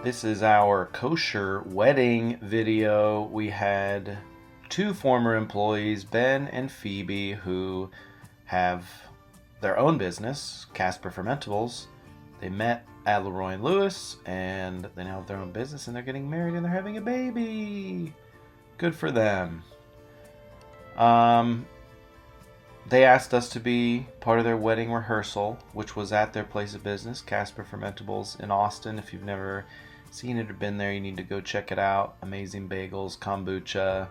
This is our kosher wedding video. We had two former employees, Ben and Phoebe, who have their own business, Casper Fermentables. They met at LeRoy and Lewis, and they now have their own business, and they're getting married, and they're having a baby. Good for them. They asked us to be part of their wedding rehearsal, which was at their place of business, Casper Fermentables in Austin. If you've never seen it or been there, you need to go check it out. Amazing bagels, kombucha,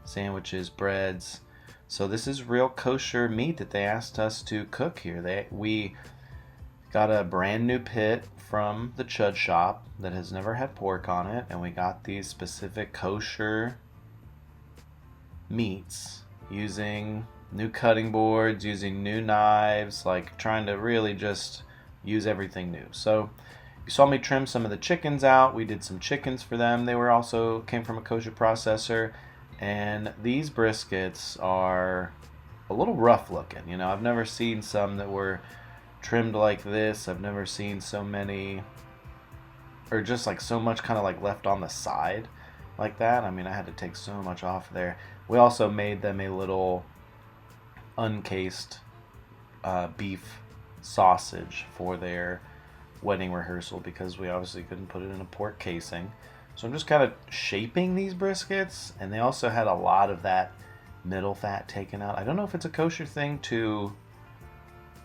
sandwiches, breads. So this is real kosher meat that they asked us to cook here. We got a brand new pit from the chud shop that has never had pork on it, and we got these specific kosher meats using new cutting boards, using new knives, like trying to really just use everything new. So you saw me trim some of the chickens out. We did some chickens for them. They were also came from a kosher processor. And these briskets are a little rough looking. You know, I've never seen some that were trimmed like this. I've never seen so many, or just like so much kind of like left on the side like that. I mean, I had to take so much off there. We also made them a little uncased beef sausage for their wedding rehearsal because we obviously couldn't put it in a pork casing. So I'm just kind of shaping these briskets, and they also had a lot of that middle fat taken out. I don't know if it's a kosher thing to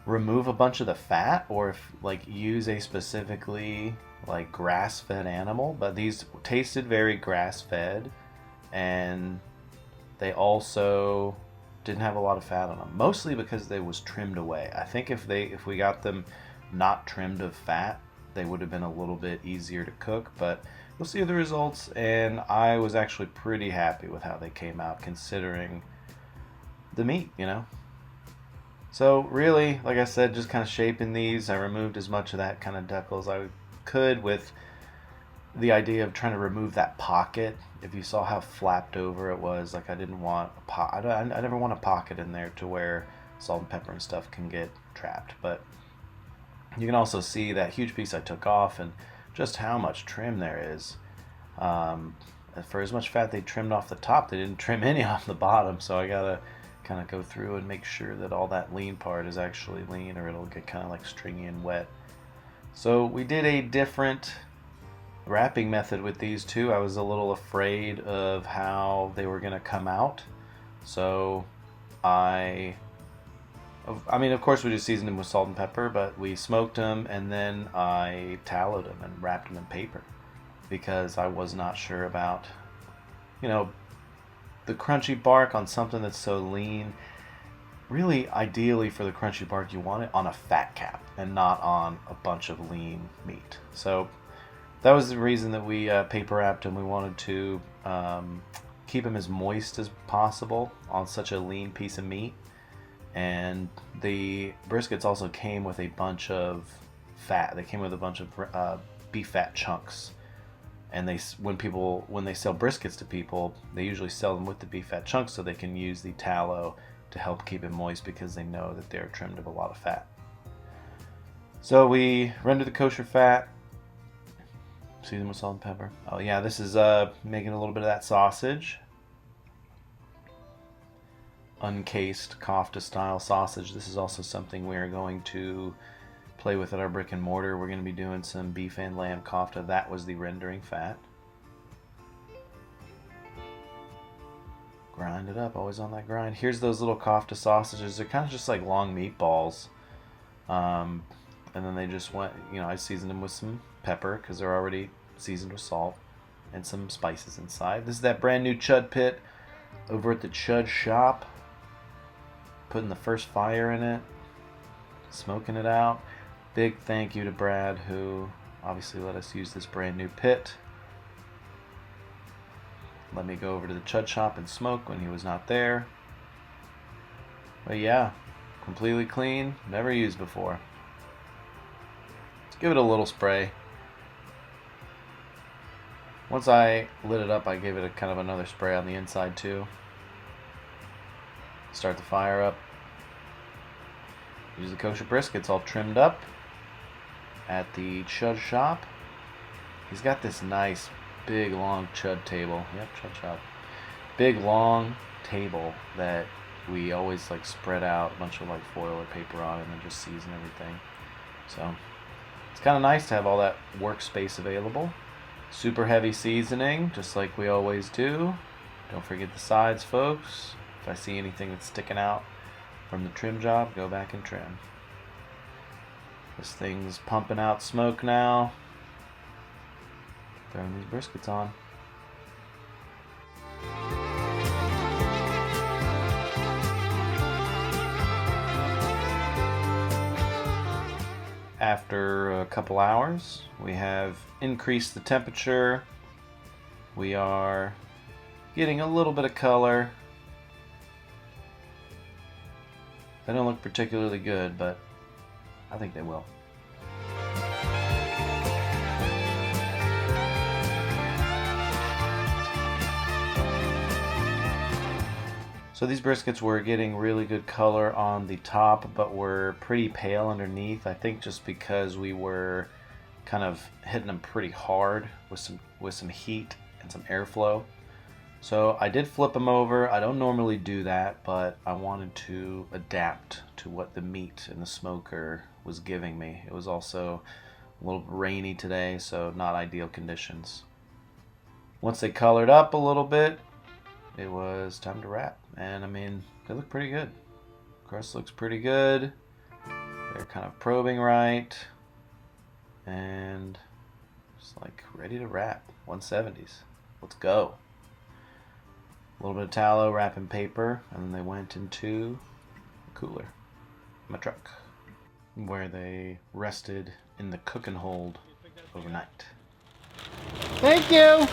remove a bunch of the fat or if like use a specifically like grass-fed animal, but these tasted very grass-fed, and they also didn't have a lot of fat on them, mostly because they was trimmed away. I think if we got them not trimmed of fat, they would have been a little bit easier to cook, but we'll see the results, and I was actually pretty happy with how they came out considering the meat, you know. So really, like I said, just kind of shaping these. I removed as much of that kind of decal as I could with the idea of trying to remove that pocket. If you saw how flapped over it was, like I didn't want I never want a pocket in there to where salt and pepper and stuff can get trapped. But you can also see that huge piece I took off and just how much trim there is. For as much fat they trimmed off the top, they didn't trim any off the bottom. So I gotta kind of go through and make sure that all that lean part is actually lean, or it'll get kind of like stringy and wet. So we did a different wrapping method with these two. I was a little afraid of how they were going to come out. So I mean, of course we just seasoned them with salt and pepper, but we smoked them and then I tallowed them and wrapped them in paper because I was not sure about, you know, the crunchy bark on something that's so lean. Really, ideally for the crunchy bark, you want it on a fat cap and not on a bunch of lean meat. So that was the reason that we paper wrapped them. We wanted to keep them as moist as possible on such a lean piece of meat. And the briskets also came with a bunch of fat. They came with a bunch of beef fat chunks. And when they sell briskets to people, they usually sell them with the beef fat chunks so they can use the tallow to help keep it moist because they know that they're trimmed of a lot of fat. So we rendered the kosher fat, seasoned with salt and pepper. Oh yeah, this is making a little bit of that sausage. Uncased kofta style sausage. This is also something we are going to play with at our brick and mortar. We're going to be doing some beef and lamb kofta. That was the rendering fat. Grind it up, always on that grind. Here's those little kofta sausages. They're kind of just like long meatballs. And then they just went, you know, I seasoned them with some pepper because they're already seasoned with salt and some spices inside. This is that brand new chud pit over at the chud shop. Putting the first fire in it, smoking it out. Big thank you to Brad, who obviously let us use this brand new pit. Let me go over to the chud shop and smoke when he was not there. But yeah, completely clean, never used before. Let's give it a little spray. Once I lit it up, I gave it a kind of another spray on the inside too. Start the fire up. Use the kosher briskets all trimmed up at the chud shop. He's got this nice big long chud table. Yep, chud. Big long table that we always like spread out a bunch of like foil or paper on and then just season everything. So it's kind of nice to have all that workspace available. Super heavy seasoning, just like we always do. Don't forget the sides, folks. If I see anything that's sticking out from the trim job, go back and trim. This thing's pumping out smoke now. Throwing these briskets on. After a couple hours, we have increased the temperature. We are getting a little bit of color. They don't look particularly good, but I think they will. So these briskets were getting really good color on the top, but were pretty pale underneath. I think just because we were kind of hitting them pretty hard with some heat and some airflow. So I did flip them over. I don't normally do that, but I wanted to adapt to what the meat in the smoker was giving me. It was also a little rainy today, so not ideal conditions. Once they colored up a little bit, it was time to wrap. And I mean, they look pretty good. Crust looks pretty good. They're kind of probing right. And just like ready to wrap. 170s. Let's go. A little bit of tallow, wrapping paper, and then they went into a cooler in my truck, where they rested in the cook and hold overnight. Thank you!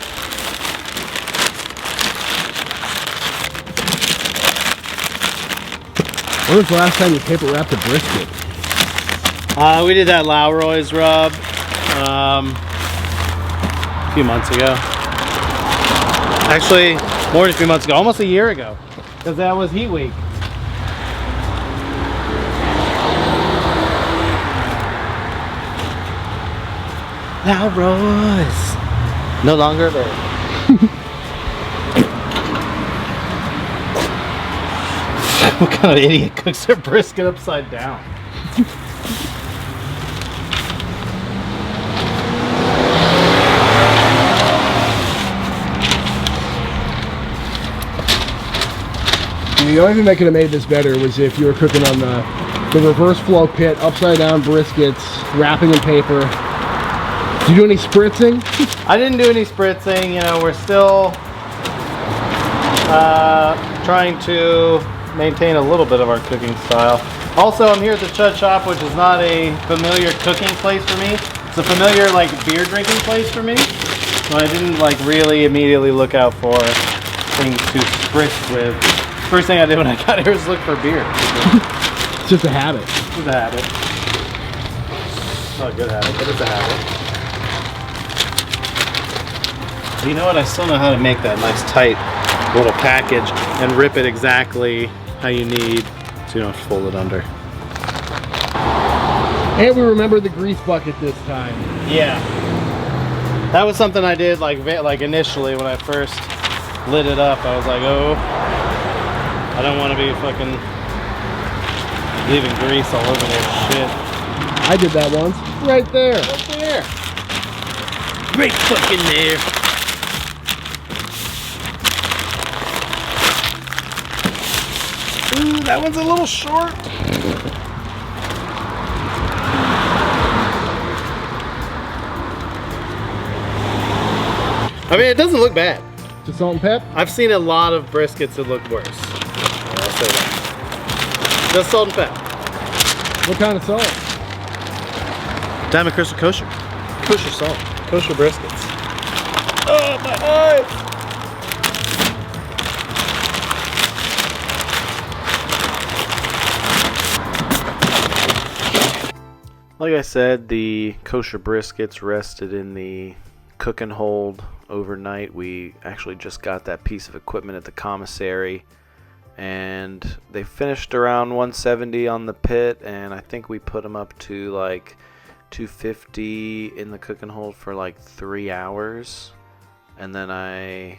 When was the last time you paper wrapped a brisket? We did that LeRoy's rub a few months ago. Actually, more than a few months ago, almost a year ago, because that was Heat Week. LeRoy's no longer available. What kind of idiot cooks their brisket upside down? The only thing that could have made this better was if you were cooking on the reverse flow pit, upside down briskets, wrapping in paper. Did you do any spritzing? I didn't do any spritzing. You know, we're still trying to maintain a little bit of our cooking style. Also, I'm here at the Chud Shop, which is not a familiar cooking place for me. It's a familiar like beer drinking place for me. So I didn't like really immediately look out for things to spritz with. First thing I did when I got here was look for beer. It's just a habit. It's a habit. Not a good habit, but it's a habit. You know what? I still know how to make that nice tight little package and rip it exactly how you need so you don't have to fold it under. And we remember the grease bucket this time. Yeah. That was something I did like initially when I first lit it up. I was like, oh, I don't want to be fucking leaving grease all over this shit. I did that once. Right there. Right there. Right fucking there. Ooh, that one's a little short. I mean, it doesn't look bad. Just salt and pep? I've seen a lot of briskets that look worse. I'll say that. Just salt and pep. What kind of salt? Diamond Crystal Kosher. Kosher salt. Kosher briskets. Oh, my eyes! Like I said, the kosher briskets rested in the cook and hold overnight. We actually just got that piece of equipment at the commissary, and they finished around 170 on the pit, and I think we put them up to like 250 in the cooking hold for like 3 hours, and then I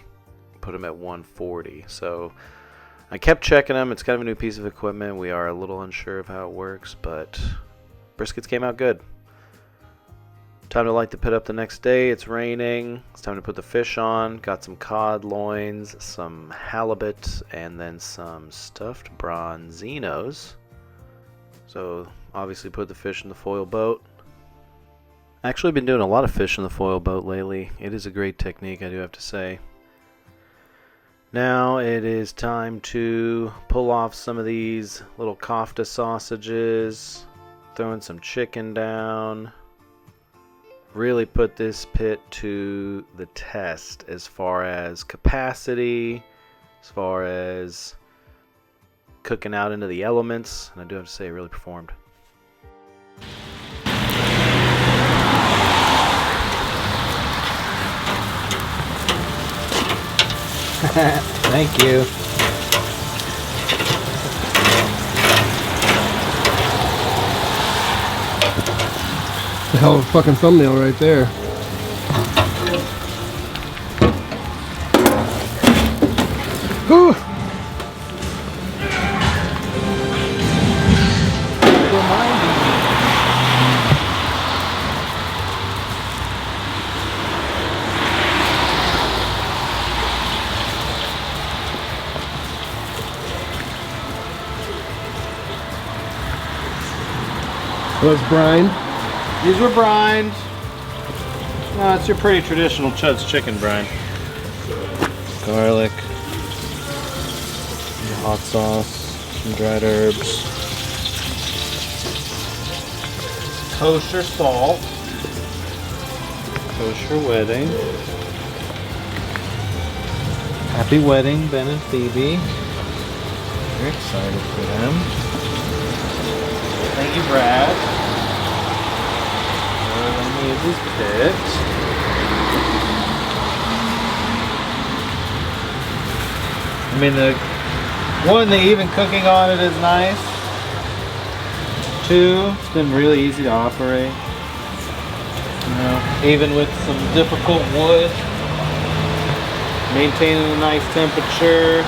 put them at 140. So I kept checking them. It's kind of a new piece of equipment. We are a little unsure of how it works, but briskets came out good. Time to light the pit up the next day. It's raining. It's time to put the fish on. Got some cod loins, some halibut, and then some stuffed bronzinos. So obviously put the fish in the foil boat. Actually been doing a lot of fish in the foil boat lately. It is a great technique, I do have to say. Now it is time to pull off some of these little kofta sausages, throwing some chicken down. Really put this pit to the test as far as capacity, as far as cooking out into the elements, and I do have to say it really performed. Thank you. The hell of a fucking thumbnail right there. Ooh. Was brine. These were brined. No, it's your pretty traditional Chud's chicken brine. Garlic, some hot sauce, some dried herbs, kosher salt, kosher wedding. Happy wedding, Ben and Phoebe. Very excited for them. Thank you, Brad. Use his pit. I mean, the even cooking on it is nice. 2, it's been really easy to operate. You know, even with some difficult wood, maintaining a nice temperature.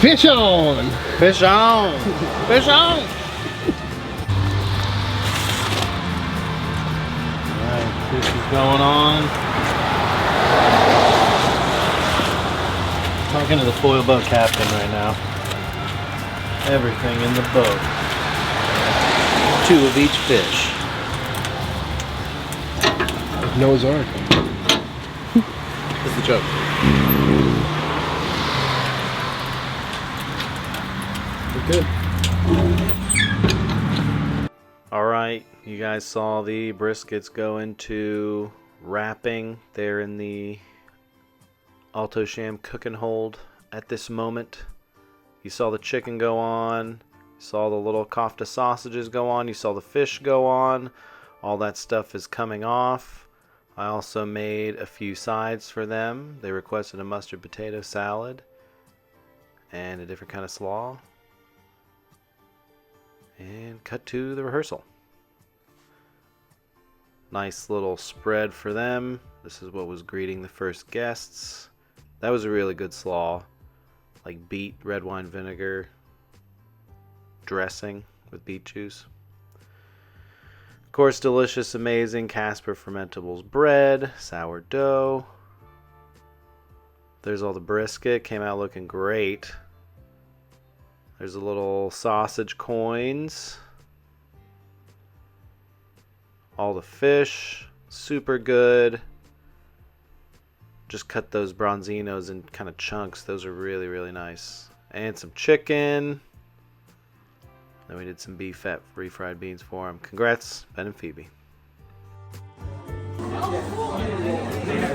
Fish on! Fish on! Fish on! Alright, fish is going on. Talking to the foil boat captain right now. Everything in the boat. 2 of each fish. Noah's Ark. That's the joke. Good. Alright, you guys saw the briskets go into wrapping. They're in the Alto Sham cooking hold at this moment. You saw the chicken go on. You saw the little kofta sausages go on. You saw the fish go on. All that stuff is coming off. I also made a few sides for them. They requested a mustard potato salad and a different kind of slaw. And cut to the rehearsal. Nice little spread for them. This is what was greeting the first guests. That was a really good slaw. Like beet, red wine vinegar, dressing with beet juice. Of course, delicious, amazing Casper Fermentables bread, sourdough. There's all the brisket. Came out looking great. There's a little sausage coins. All the fish, super good. Just cut those bronzinos in kind of chunks. Those are really, really nice. And some chicken. Then we did some beef fat refried beans for them. Congrats, Ben and Phoebe.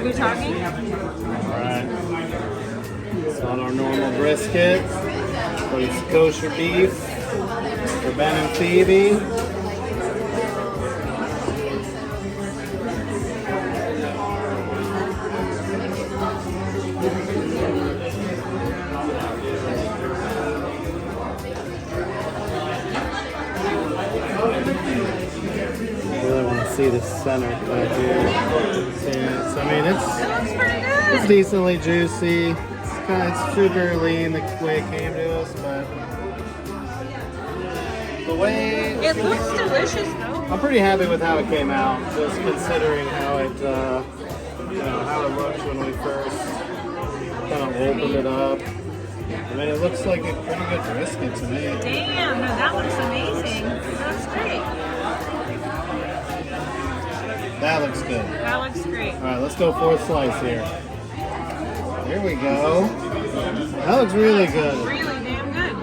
We talking? Alright. It's on our normal brisket. It's kosher beef for Ben and Phoebe. really want to see the center cut here. So, I mean, It looks pretty good. it's decently juicy. It's super lean the way it came to us, but the way It looks delicious though. I'm pretty happy with how it came out, just considering how it, how it looked when we first kind of opened it up. I mean, it looks like a pretty good brisket to me. Damn, no, that looks amazing. That's great. That looks good. That looks great. All right, let's go fourth slice here. There we go. That looks really good. Really damn good.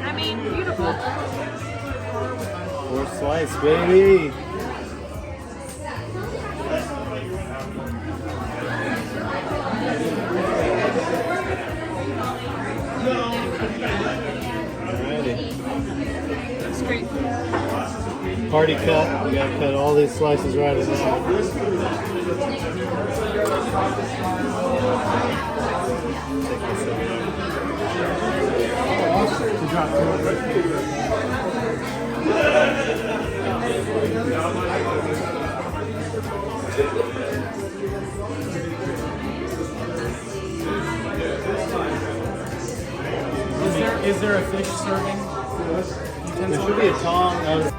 I mean, beautiful. Fourth slice, baby. Alrighty. That's great. Party cut. We gotta cut all these slices right in half. Is there a fish serving? There should be a tongue.